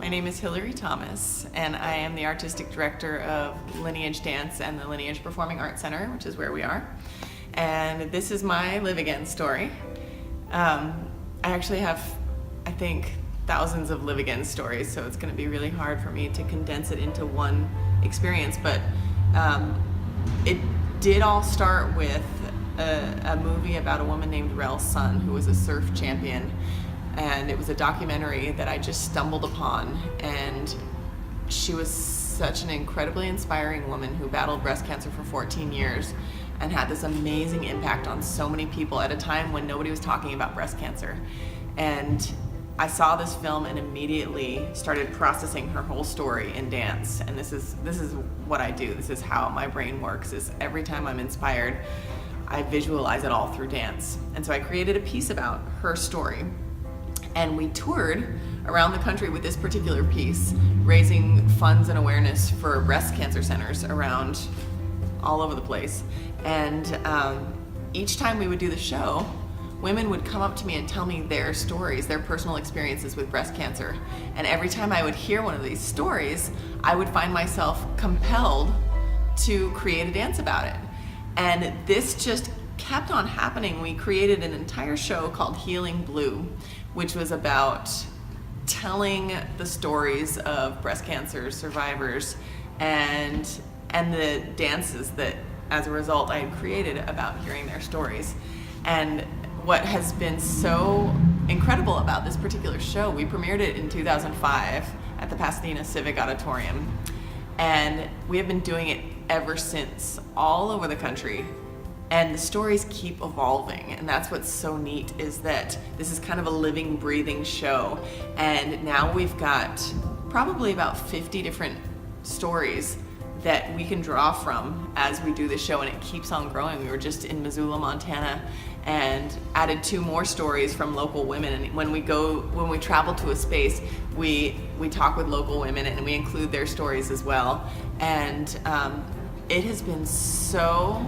My name is Hilary Thomas, and I am the artistic director of Lineage Dance and the Lineage Performing Arts Center, which is where we are. And this is my Live Again story. I actually have, I think, thousands of Live Again stories, so it's going to be really hard for me to condense it into one experience. But it did all start with a movie about a woman named Rel Sun, who was a surf champion. And it was a documentary that I just stumbled upon, and she was such an incredibly inspiring woman who battled breast cancer for 14 years and had this amazing impact on so many people at a time when nobody was talking about breast cancer. And I saw this film and immediately started processing her whole story in dance. And this is what I do. This is how my brain works, is every time I'm inspired, I visualize it all through dance. And so I created a piece about her story. And we toured around the country with this particular piece, raising funds and awareness for breast cancer centers around all over the place. And each time we would do the show, women would come up to me and tell me their stories, their personal experiences with breast cancer. And every time I would hear one of these stories, I would find myself compelled to create a dance about it. And this just kept on happening. We created an entire show called Healing Blue, which was about telling the stories of breast cancer survivors and the dances that, as a result, I had created about hearing their stories. And what has been so incredible about this particular show, we premiered it in 2005 at the Pasadena Civic Auditorium, and we have been doing it ever since, all over the country. And the stories keep evolving, and that's what's so neat, is that this is kind of a living, breathing show. And now we've got probably about 50 different stories that we can draw from as we do the show, and it keeps on growing. We were just in Missoula, Montana, and added 2 more stories from local women. And when we travel to a space, we talk with local women and we include their stories as well. And it has been so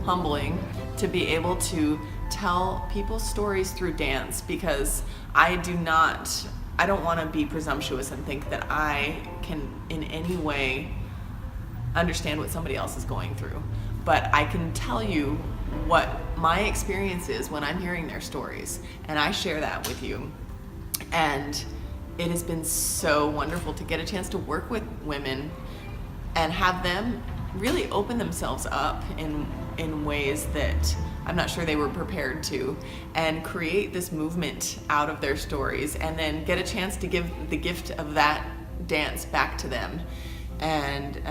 humbling to be able to tell people's stories through dance, because I don't want to be presumptuous and think that I can in any way understand what somebody else is going through. But I can tell you what my experience is when I'm hearing their stories, and I share that with you. And it has been so wonderful to get a chance to work with women and have them really open themselves up in ways that I'm not sure they were prepared to, and create this movement out of their stories, and then get a chance to give the gift of that dance back to them. And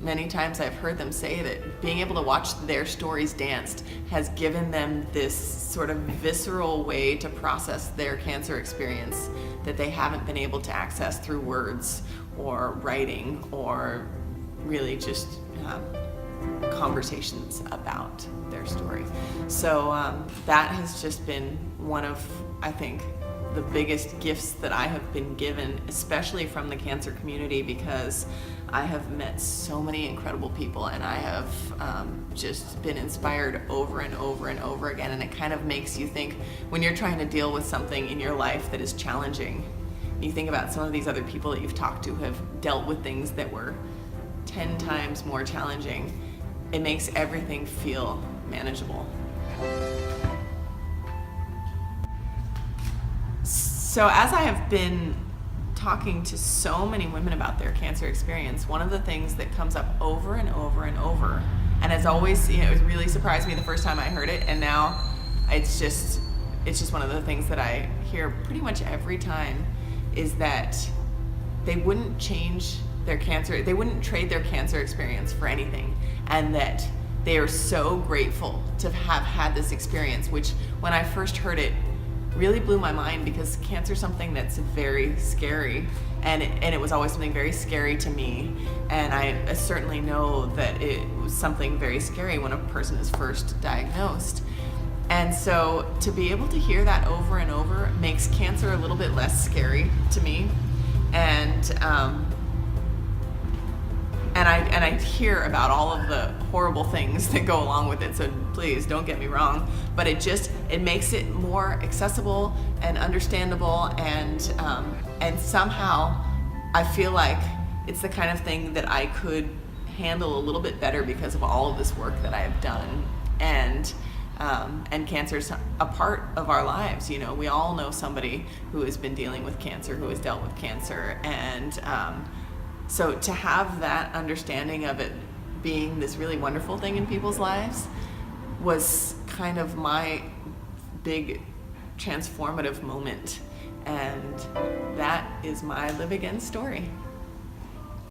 many times I've heard them say that being able to watch their stories danced has given them this sort of visceral way to process their cancer experience that they haven't been able to access through words or writing or really just conversations about their story. So that has just been one of, I think, the biggest gifts that I have been given, especially from the cancer community, because I have met so many incredible people, and I have just been inspired over and over and over again. And it kind of makes you think, when you're trying to deal with something in your life that is challenging, you think about some of these other people that you've talked to have dealt with things that were 10 times more challenging. It makes everything feel manageable. So as I have been talking to so many women about their cancer experience, one of the things that comes up over and over and over, and as always, it really surprised me the first time I heard it, and now it's just one of the things that I hear pretty much every time, is that they wouldn't change their cancer, they wouldn't trade their cancer experience for anything, and that they are so grateful to have had this experience, which when I first heard it really blew my mind, because cancer is something that's very scary, and it was always something very scary to me, and I certainly know that it was something very scary when a person is first diagnosed. And so to be able to hear that over and over makes cancer a little bit less scary to me. And I hear about all of the horrible things that go along with it, so please don't get me wrong, but it makes it more accessible and understandable, and somehow I feel like it's the kind of thing that I could handle a little bit better because of all of this work that I have done. And cancer's a part of our lives. You know, we all know somebody who has been dealing with cancer, who has dealt with cancer, and so to have that understanding of it being this really wonderful thing in people's lives was kind of my big transformative moment, and that is my Live Again story.